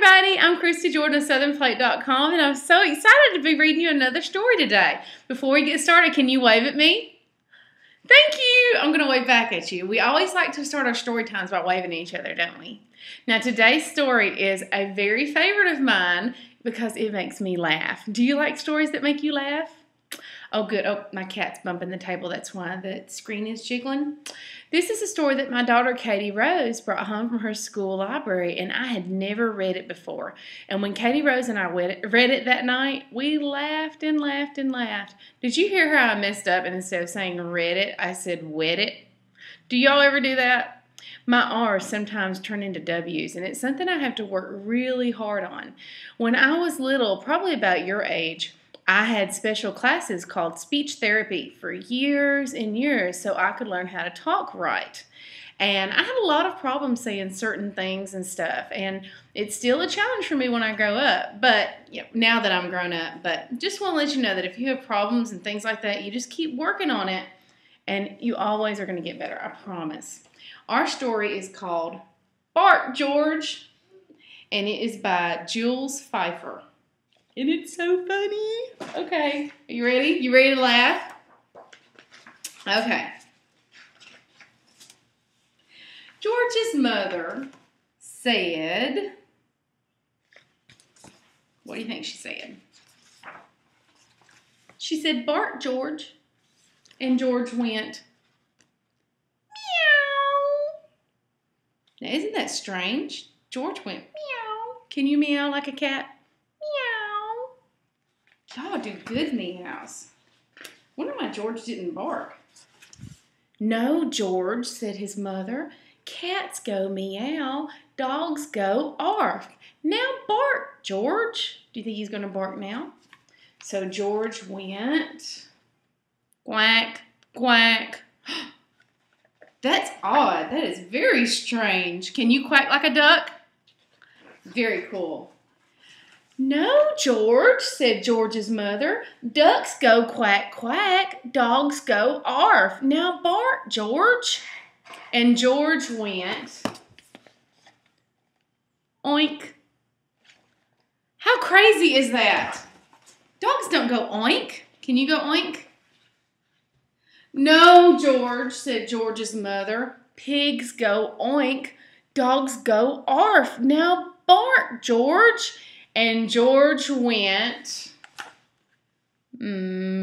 everybody, I'm Christy Jordan of SouthernPlate.com, and I'm so excited to be reading you another story today. Before we get started, can you wave at me? Thank you! I'm going to wave back at you. We always like to start our story times by waving at each other, don't we? Now today's story is a very favorite of mine because it makes me laugh. Do you like stories that make you laugh? Oh good, oh my cat's bumping the table, that's why the screen is jiggling. This is a story that my daughter Katie Rose brought home from her school library, and I had never read it before. And when Katie Rose and I read it that night, we laughed and laughed and laughed. Did you hear how I messed up and instead of saying read it, I said wet it? Do y'all ever do that? My R's sometimes turn into W's, and it's something I have to work really hard on. When I was little, probably about your age, I had special classes called speech therapy for years and years so I could learn how to talk right. And I had a lot of problems saying certain things and stuff, and it's still a challenge for me when I grow up, but now that I'm grown up. But just want to let you know that if you have problems and things like that, you just keep working on it, and you always are going to get better, I promise. Our story is called Bark, George, and it is by Jules Feiffer. And it's so funny. Okay, are you ready? You ready to laugh? Okay. George's mother said, what do you think she said? She said, "Bark, George." And George went, meow. Now, isn't that strange? George went, meow. Can you meow like a cat? Y'all do good meows. Wonder why George didn't bark. "No, George," said his mother. "Cats go meow, dogs go arf. Now bark, George." Do you think he's going to bark now? So George went quack, quack. That's odd. That is very strange. Can you quack like a duck? Very cool. "No, George," said George's mother. "Ducks go quack, quack. Dogs go arf. Now bark, George." And George went oink. How crazy is that? Dogs don't go oink. Can you go oink? "No, George," said George's mother. "Pigs go oink. Dogs go arf. Now bark, George." And George went moo.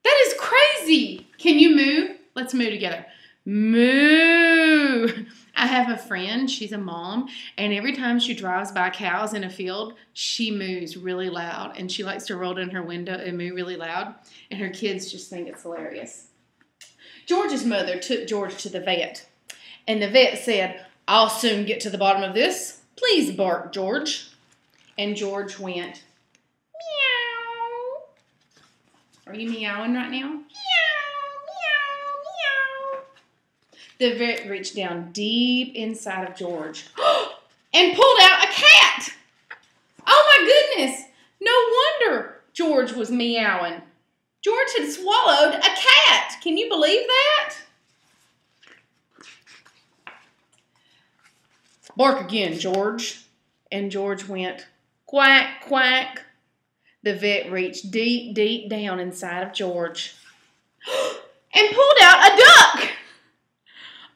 That is crazy. Can you moo? Let's moo together. Moo. I have a friend, she's a mom, and every time she drives by cows in a field, she moos really loud, and she likes to roll down her window and moo really loud, and her kids just think it's hilarious. George's mother took George to the vet, and the vet said, "I'll soon get to the bottom of this. Please bark, George." And George went, meow. Are you meowing right now? Meow, meow, meow. The vet reached down deep inside of George and pulled out a cat. Oh my goodness. No wonder George was meowing. George had swallowed a cat. Can you believe that? "Bark again, George." And George went quack, quack. The vet reached deep, deep down inside of George and pulled out a duck.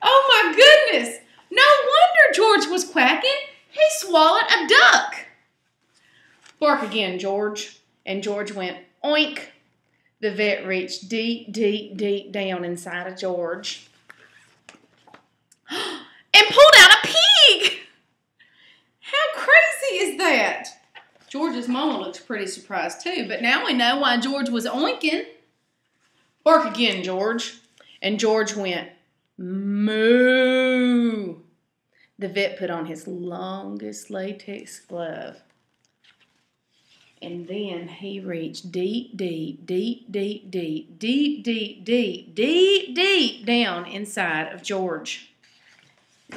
Oh my goodness. No wonder George was quacking. He swallowed a duck. "Bark again, George." And George went oink. The vet reached deep, deep, deep down inside of George and pulled out a pig. How crazy is that? George's mama looks pretty surprised too, but now we know why George was oinking. "Bark again, George." And George went moo. The vet put on his longest latex glove, and then he reached deep, deep, deep, deep, deep, deep, deep, deep, deep, deep down inside of George.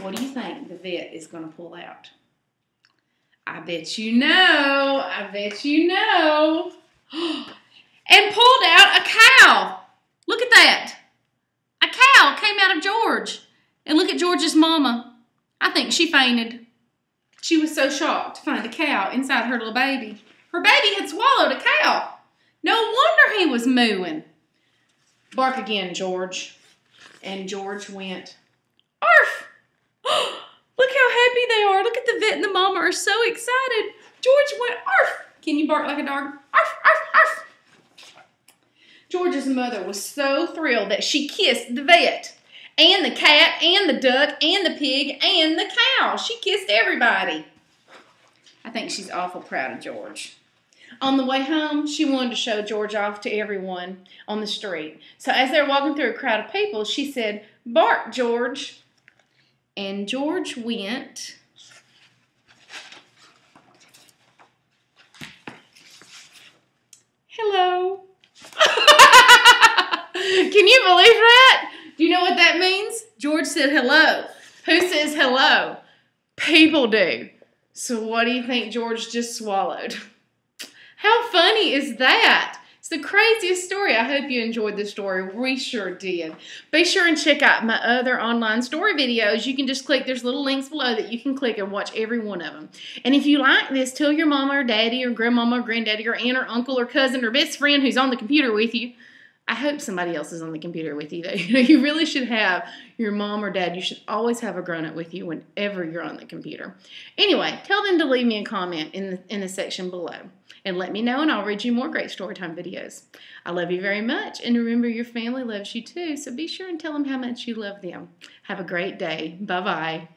What do you think the vet is going to pull out? I bet you know. I bet you know. And pulled out a cow. Look at that. A cow came out of George. And look at George's mama. I think she fainted. She was so shocked to find a cow inside her little baby. Her baby had swallowed a cow. No wonder he was mooing. Bark again, George. And George went, arf! Look how happy they are. Look at the vet and the mama are so excited. George went, arf! Can you bark like a dog? Arf, arf, arf! George's mother was so thrilled that she kissed the vet and the cat and the duck and the pig and the cow. She kissed everybody. I think she's awful proud of George. On the way home, she wanted to show George off to everyone on the street. So as they were walking through a crowd of people, she said, bark, George. And George went. Hello. Can you believe that? Do you know what that means? George said hello. Who says hello? People do. So what do you think George just swallowed? How funny is that? It's the craziest story. I hope you enjoyed this story. We sure did. Be sure and check out my other online story videos. You can just click, there's little links below that you can click and watch every one of them. And if you like this, tell your mama or daddy or grandmama or granddaddy or aunt or uncle or cousin or best friend who's on the computer with you. I hope somebody else is on the computer with you, though. You really should have your mom or dad. You should always have a grown-up with you whenever you're on the computer. Anyway, tell them to leave me a comment in the section below. And let me know, and I'll read you more great Storytime videos. I love you very much, and remember your family loves you too, so be sure and tell them how much you love them. Have a great day. Bye-bye.